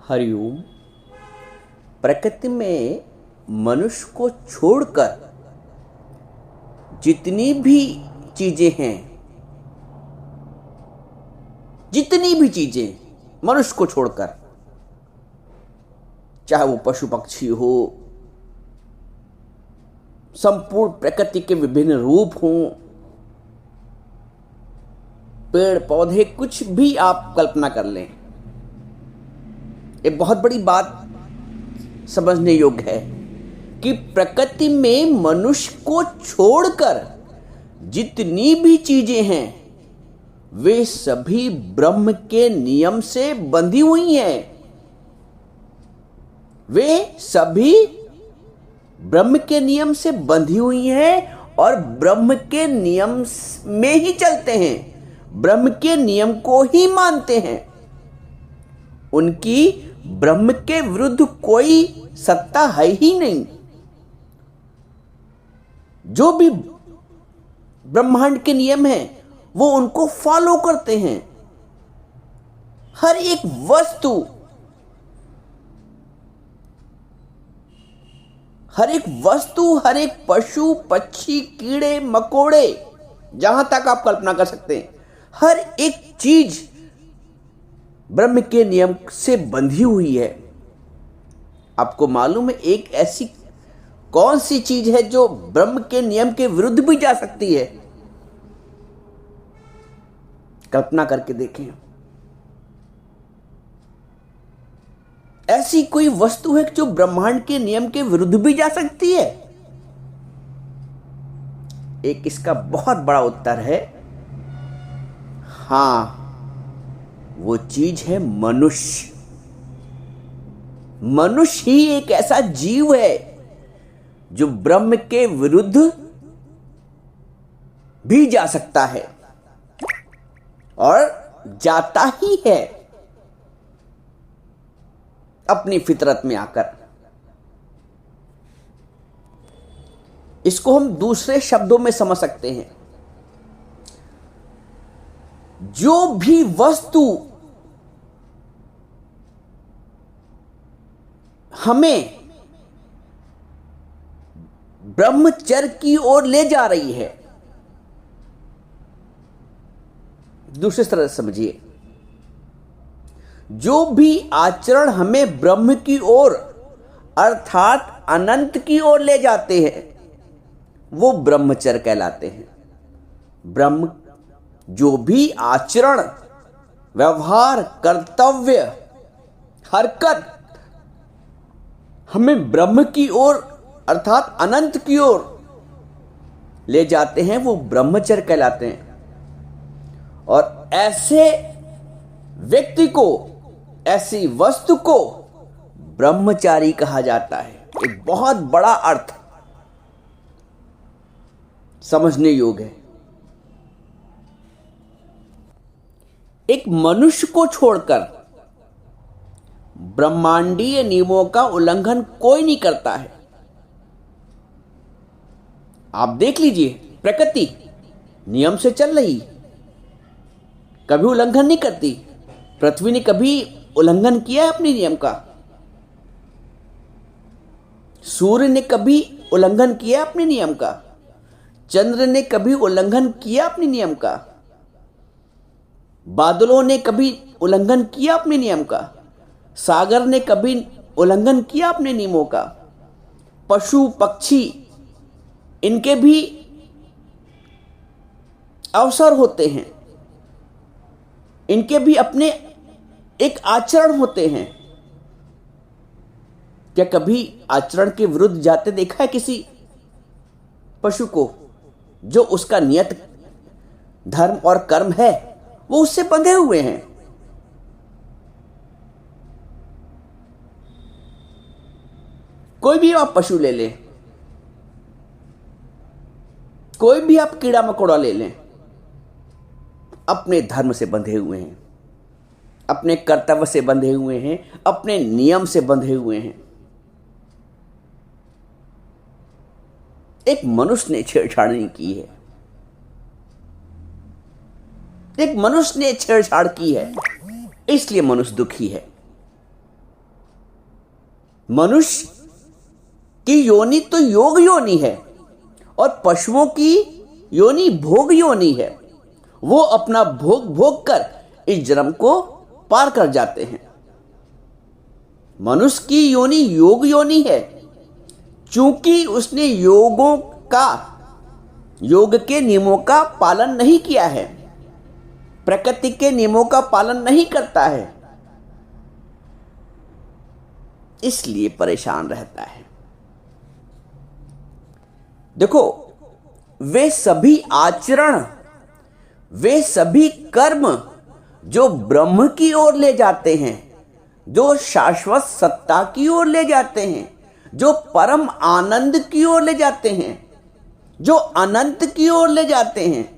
हरिओम। प्रकृति में मनुष्य को छोड़कर जितनी भी चीजें हैं, जितनी भी चीजें मनुष्य को छोड़कर, चाहे वो पशु पक्षी हो, संपूर्ण प्रकृति के विभिन्न रूप हों, पेड़ पौधे, कुछ भी आप कल्पना कर लें, एक बहुत बड़ी बात समझने योग्य है कि प्रकृति में मनुष्य को छोड़कर जितनी भी चीजें हैं वे सभी ब्रह्म के नियम से बंधी हुई हैं। वे सभी ब्रह्म के नियम से बंधी हुई हैं और ब्रह्म के नियम में ही चलते हैं, ब्रह्म के नियम को ही मानते हैं। उनकी ब्रह्म के विरुद्ध कोई सत्ता है ही नहीं। जो भी ब्रह्मांड के नियम हैं वो उनको फॉलो करते हैं। हर एक वस्तु, हर एक पशु पक्षी, कीड़े मकोड़े, जहां तक आप कल्पना कर सकते हैं, हर एक चीज ब्रह्म के नियम से बंधी हुई है। आपको मालूम है एक ऐसी कौन सी चीज है जो ब्रह्म के नियम के विरुद्ध भी जा सकती है? कल्पना करके देखें। ऐसी कोई वस्तु है जो ब्रह्मांड के नियम के विरुद्ध भी जा सकती है? एक इसका बहुत बड़ा उत्तर है हां, वो चीज है मनुष्य। मनुष्य ही एक ऐसा जीव है जो ब्रह्म के विरुद्ध भी जा सकता है और जाता ही है अपनी फितरत में आकर। इसको हम दूसरे शब्दों में समझ सकते हैं। जो भी वस्तु हमें ब्रह्मचर्य की ओर ले जा रही है, दूसरी तरह से समझिए, जो भी आचरण हमें ब्रह्म की ओर अर्थात अनंत की ओर ले जाते हैं वो ब्रह्मचर्य कहलाते हैं। ब्रह्म जो भी आचरण, व्यवहार, कर्तव्य, हरकत हमें ब्रह्म की ओर अर्थात अनंत की ओर ले जाते हैं वो ब्रह्मचर्य कहलाते हैं। और ऐसे व्यक्ति को, ऐसी वस्तु को ब्रह्मचारी कहा जाता है। एक बहुत बड़ा अर्थ समझने योग्य है। एक मनुष्य को छोड़कर ब्रह्मांडीय नियमों का उल्लंघन कोई नहीं करता है। आप देख लीजिए, प्रकृति नियम से चल रही, कभी उल्लंघन नहीं करती। पृथ्वी ने कभी उल्लंघन किया है अपने नियम का? सूर्य ने कभी उल्लंघन किया अपने नियम का? चंद्र ने कभी उल्लंघन किया अपने नियम का? बादलों ने कभी उल्लंघन किया अपने नियम का? सागर ने कभी उल्लंघन किया अपने नियमों का? पशु पक्षी, इनके भी अवसर होते हैं, इनके भी अपने एक आचरण होते हैं। क्या कभी आचरण के विरुद्ध जाते देखा है किसी पशु को? जो उसका नियत धर्म और कर्म है वो उससे बंधे हुए हैं। कोई भी आप पशु ले लें, कोई भी आप कीड़ा मकोड़ा ले लें, अपने धर्म से बंधे हुए हैं, अपने कर्तव्य से बंधे हुए हैं, अपने नियम से बंधे हुए हैं। एक मनुष्य ने छेड़छाड़ नहीं की है, एक मनुष्य ने छेड़छाड़ की है, इसलिए मनुष्य दुखी है। मनुष्य की योनि तो योग योनि है और पशुओं की योनि भोग योनि है। वो अपना भोग भोग कर इस जन्म को पार कर जाते हैं। मनुष्य की योनि योग योनि है, चूंकि उसने योग के नियमों का पालन नहीं किया है, प्रकृति के नियमों का पालन नहीं करता है, इसलिए परेशान रहता है। देखो, वे सभी आचरण, वे सभी कर्म जो ब्रह्म की ओर ले जाते हैं, जो शाश्वत सत्ता की ओर ले जाते हैं, जो परम आनंद की ओर ले जाते हैं, जो अनंत की ओर ले जाते हैं,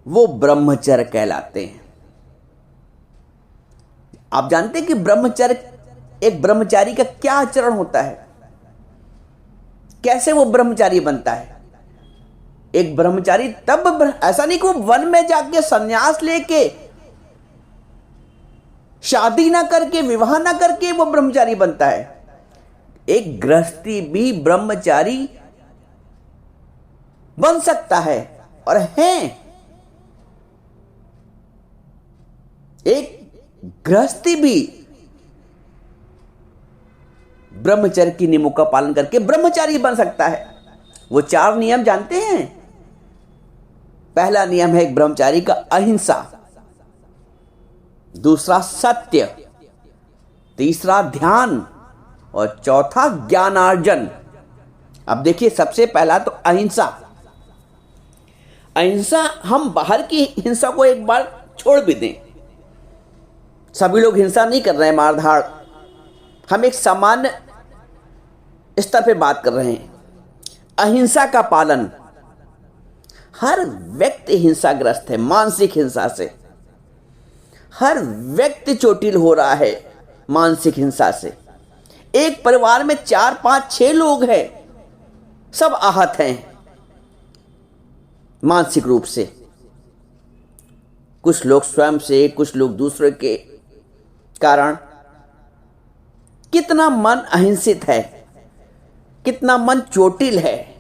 वो ब्रह्मचर्य कहलाते हैं। आप जानते हैं कि ब्रह्मचर्य, एक ब्रह्मचारी का क्या आचरण होता है, कैसे वो ब्रह्मचारी बनता है। एक ब्रह्मचारी तब, ऐसा नहीं कि वो वन में जाके संन्यास लेके, शादी ना करके, विवाह ना करके वो ब्रह्मचारी बनता है। एक गृहस्थी भी ब्रह्मचारी बन सकता है और है। एक गृहस्थी भी ब्रह्मचर्य की नियमों का पालन करके ब्रह्मचारी बन सकता है। वो 4 नियम जानते हैं। पहला नियम है एक ब्रह्मचारी का अहिंसा, दूसरा सत्य, तीसरा ध्यान और चौथा ज्ञानार्जन। अब देखिए, सबसे पहला तो अहिंसा। अहिंसा, हम बाहर की हिंसा को एक बार छोड़ भी दें, सभी लोग हिंसा नहीं कर रहे हैं, मारधाड़, हम एक सामान्य स्तर पे बात कर रहे हैं। अहिंसा का पालन, हर व्यक्ति हिंसाग्रस्त है, मानसिक हिंसा से। हर व्यक्ति चोटिल हो रहा है मानसिक हिंसा से। एक परिवार में 4, 5, 6 लोग हैं, सब आहत हैं मानसिक रूप से। कुछ लोग स्वयं से, कुछ लोग दूसरे के कारण। कितना मन अहिंसित है, कितना मन चोटिल है,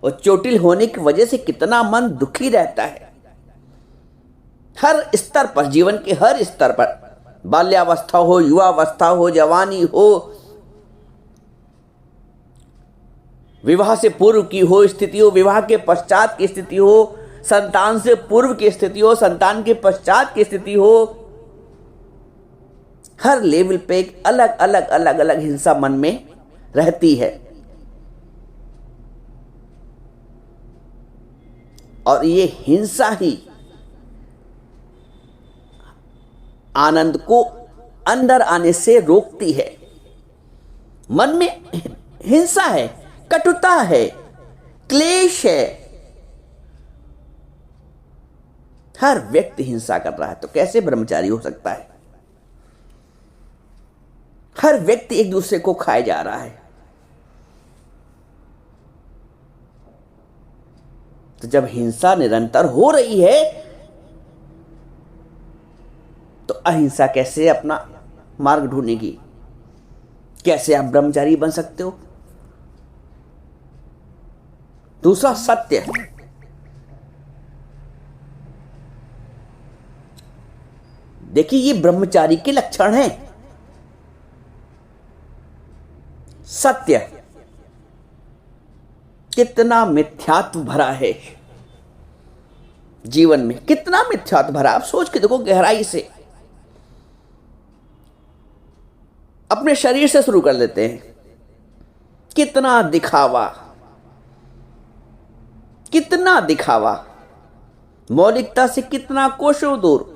और चोटिल होने की वजह से कितना मन दुखी रहता है। हर स्तर पर, जीवन के हर स्तर पर, बाल्यावस्था हो, युवावस्था हो, जवानी हो, विवाह से पूर्व की हो स्थिति हो, विवाह के पश्चात की स्थिति हो, संतान से पूर्व की स्थिति हो, संतान के पश्चात की स्थिति हो, हर लेवल पे एक अलग अलग अलग अलग हिंसा मन में रहती है। और ये हिंसा ही आनंद को अंदर आने से रोकती है। मन में हिंसा है, कटुता है, क्लेश है। हर व्यक्ति हिंसा कर रहा है, तो कैसे ब्रह्मचारी हो सकता है। हर व्यक्ति एक दूसरे को खाए जा रहा है। तो जब हिंसा निरंतर हो रही है, तो अहिंसा कैसे अपना मार्ग ढूंढेगी। कैसे आप ब्रह्मचारी बन सकते हो। दूसरा सत्य। देखिए, ये ब्रह्मचारी के लक्षण हैं। सत्य, कितना मिथ्यात्व भरा है जीवन में, कितना मिथ्यात्व भरा। आप सोच के देखो गहराई से। अपने शरीर से शुरू कर लेते हैं। कितना दिखावा, कितना दिखावा, मौलिकता से कितना कोसों दूर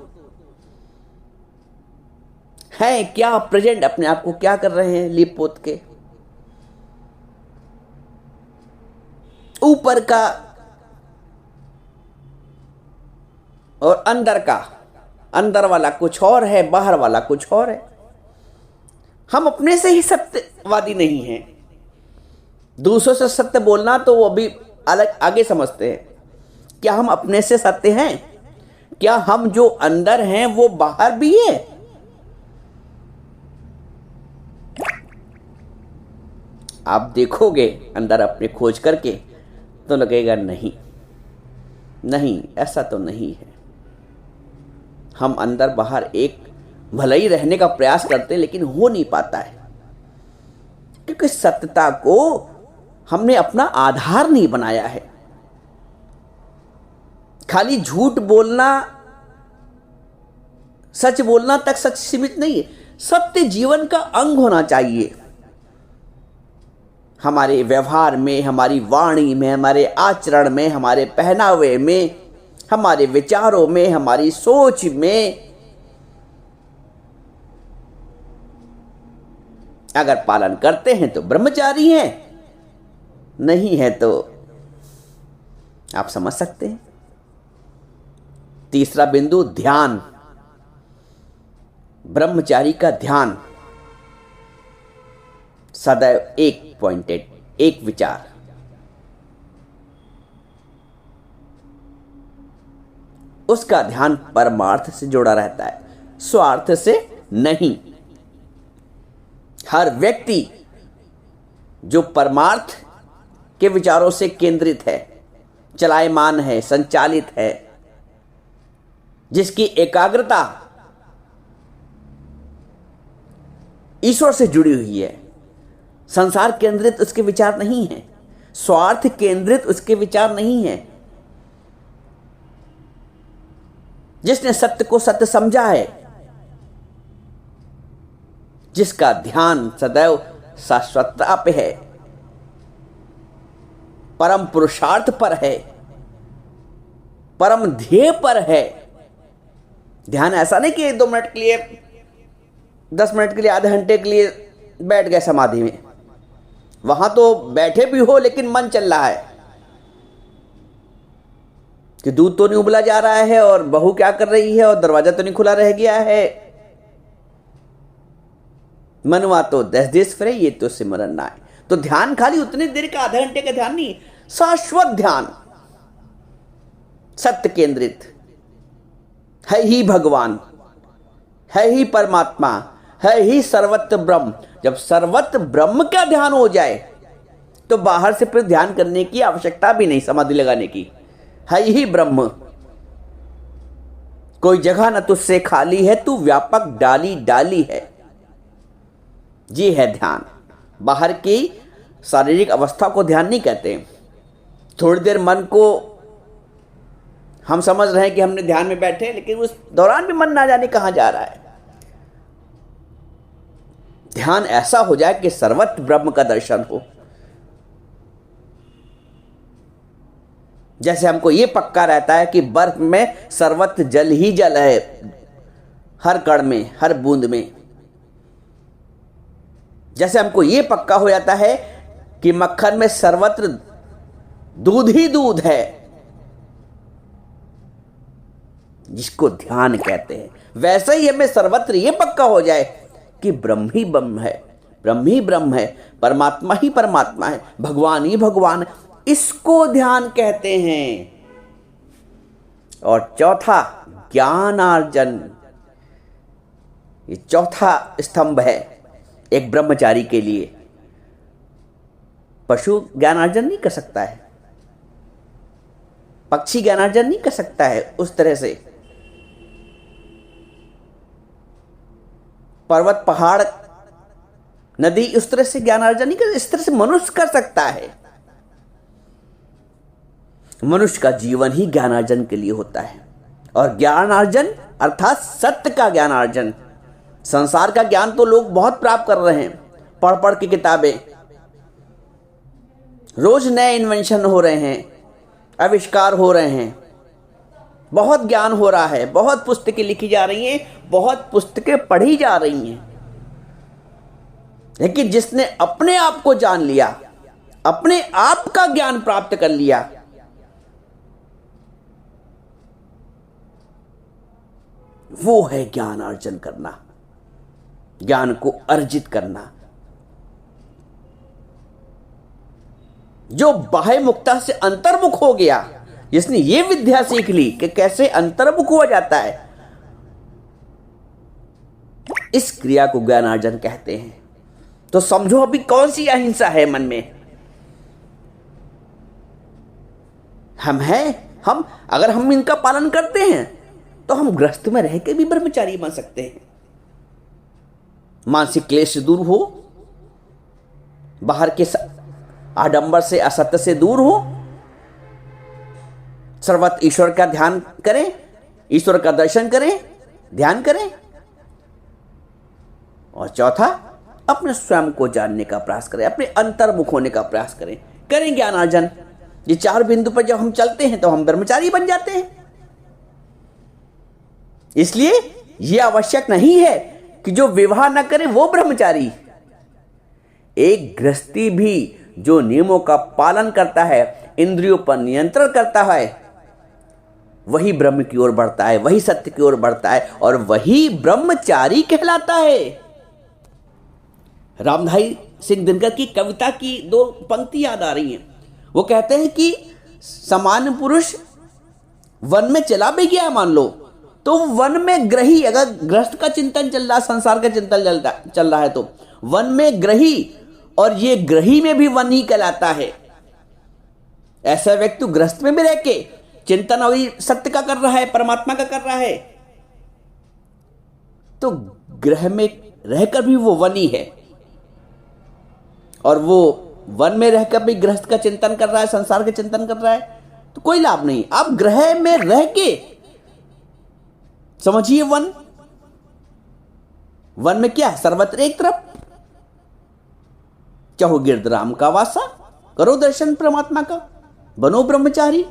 है। क्या प्रेजेंट, अपने आप को क्या कर रहे हैं लीप पोत के। ऊपर का और अंदर का, अंदर वाला कुछ और है, बाहर वाला कुछ और है। हम अपने से ही सत्यवादी नहीं हैं। दूसरों से सत्य बोलना तो वो अभी अलग आगे समझते हैं। क्या हम अपने से सत्य हैं? क्या हम जो अंदर हैं वो बाहर भी है? आप देखोगे अंदर अपने खोज करके तो लगेगा नहीं, नहीं ऐसा तो नहीं है। हम अंदर बाहर एक भले ही रहने का प्रयास करते हैं लेकिन हो नहीं पाता है, क्योंकि सत्यता को हमने अपना आधार नहीं बनाया है। खाली झूठ बोलना, सच बोलना तक सच सीमित नहीं है, सत्य जीवन का अंग होना चाहिए। हमारे व्यवहार में, हमारी वाणी में, हमारे आचरण में, हमारे पहनावे में, हमारे विचारों में, हमारी सोच में अगर पालन करते हैं तो ब्रह्मचारी हैं, नहीं है तो आप समझ सकते हैं। तीसरा बिंदु, ध्यान। ब्रह्मचारी का ध्यान सदैव एक पॉइंटेड, एक विचार। उसका ध्यान परमार्थ से जुड़ा रहता है, स्वार्थ से नहीं। हर व्यक्ति जो परमार्थ के विचारों से केंद्रित है, चलायमान है, संचालित है, जिसकी एकाग्रता ईश्वर से जुड़ी हुई है, संसार केंद्रित उसके विचार नहीं है, स्वार्थ केंद्रित उसके विचार नहीं है, जिसने सत्य को सत्य समझा है, जिसका ध्यान सदैव शाश्वतता पे है, परम पुरुषार्थ पर है, परम ध्येय पर है। ध्यान ऐसा नहीं कि 2 मिनट के लिए, 10 मिनट के लिए, आधे घंटे के लिए बैठ गए समाधि में, वहां तो बैठे भी हो लेकिन मन चल रहा है कि दूध तो नहीं उबला जा रहा है और बहू क्या कर रही है और दरवाजा तो नहीं खुला रह गया है, मनवा तो 10 देश फिरे, ये तो सिमरन ना है। तो ध्यान खाली उतनी देर का, आधे घंटे का ध्यान नहीं, शाश्वत ध्यान, सत्य केंद्रित है ही भगवान, है ही परमात्मा, है ही सर्वत्र ब्रह्म। जब सर्वत्र ब्रह्म का ध्यान हो जाए तो बाहर से फिर ध्यान करने की आवश्यकता भी नहीं, समाधि लगाने की, है ही ब्रह्म। कोई जगह न तुझसे खाली है, तू व्यापक डाली डाली है। ये है ध्यान। बाहर की शारीरिक अवस्था को ध्यान नहीं कहते। थोड़ी देर मन को हम समझ रहे हैं कि हमने ध्यान में बैठे, लेकिन उस दौरान भी मन ना जाने कहां जा रहा है। ध्यान ऐसा हो जाए कि सर्वत्र ब्रह्म का दर्शन हो। जैसे हमको ये पक्का रहता है कि बर्फ में सर्वत्र जल ही जल है, हर कण में, हर बूंद में। जैसे हमको ये पक्का हो जाता है कि मक्खन में सर्वत्र दूध ही दूध है, जिसको ध्यान कहते हैं, वैसे ही हमें सर्वत्र ये पक्का हो जाए कि ब्रह्म ही ब्रह्म है, ब्रह्म ही ब्रह्म है, परमात्मा ही परमात्मा है, भगवान ही भगवान है। इसको ध्यान कहते हैं। और चौथा, ज्ञानार्जन। ये चौथा स्तंभ है एक ब्रह्मचारी के लिए। पशु ज्ञानार्जन नहीं कर सकता है, पक्षी ज्ञानार्जन नहीं कर सकता है उस तरह से, पर्वत पहाड़ नदी उस तरह से ज्ञानार्जन नहीं कर, इस तरह से मनुष्य कर सकता है। मनुष्य का जीवन ही ज्ञानार्जन के लिए होता है। और ज्ञानार्जन अर्थात सत्य का ज्ञानार्जन। संसार का ज्ञान तो लोग बहुत प्राप्त कर रहे हैं, पढ़ पढ़ की किताबें, रोज नए इन्वेंशन हो रहे हैं, आविष्कार हो रहे हैं, बहुत ज्ञान हो रहा है, बहुत पुस्तकें लिखी जा रही हैं, बहुत पुस्तकें पढ़ी जा रही हैं। लेकिन जिसने अपने आप को जान लिया, अपने आप का ज्ञान प्राप्त कर लिया, वो है ज्ञान अर्जन करना, ज्ञान को अर्जित करना। जो बाह्य मुक्ता से अंतर्मुख हो गया, जिसने ये विद्या सीख ली कि कैसे अंतर्मुख हुआ जाता है, इस क्रिया को ज्ञानार्जन कहते हैं। तो समझो अभी कौन सी अहिंसा है मन में। हम अगर हम इनका पालन करते हैं तो हम गृहस्थ में रह के भी ब्रह्मचारी बन सकते हैं। मानसिक क्लेश से दूर हो, बाहर के आडंबर से, असत्य से दूर हो, सर्वत्र ईश्वर का ध्यान करें, ईश्वर का दर्शन करें, ध्यान करें। और चौथा, अपने स्वयं को जानने का प्रयास करें, अपने अंतर्मुख होने का प्रयास करें, करें ज्ञानार्जन। ये 4 बिंदु पर जब हम चलते हैं तो हम ब्रह्मचारी बन जाते हैं। इसलिए यह आवश्यक नहीं है कि जो विवाह न करे वो ब्रह्मचारी। एक गृहस्थी भी जो नियमों का पालन करता है, इंद्रियों पर नियंत्रण करता है, वही ब्रह्म की ओर बढ़ता है, वही सत्य की ओर बढ़ता है और वही ब्रह्मचारी कहलाता है। रामधारी सिंह दिनकर की कविता की 2 पंक्ति याद आ रही हैं। वो कहते हैं कि सामान्य पुरुष वन में चला भी गया मान लो, तो वन में ग्रही, अगर गृहस्थ का चिंतन चल रहा, संसार का चिंतन चल रहा है तो वन में ग्रही, और ये ग्रही में भी वन ही कहलाता है। ऐसा व्यक्ति गृहस्थ में भी रह के चिंतन अभी सत्य का कर रहा है, परमात्मा का कर रहा है, तो ग्रह में रहकर भी वो वन ही है। और वो वन में रहकर भी गृहस्थ का चिंतन कर रहा है, संसार का चिंतन कर रहा है, तो कोई लाभ नहीं। आप ग्रह में रह के समझिए वन में क्या है, सर्वत्र एक तरफ चाहो गिरधराम का वासा, करो दर्शन परमात्मा का, बनो ब्रह्मचारी।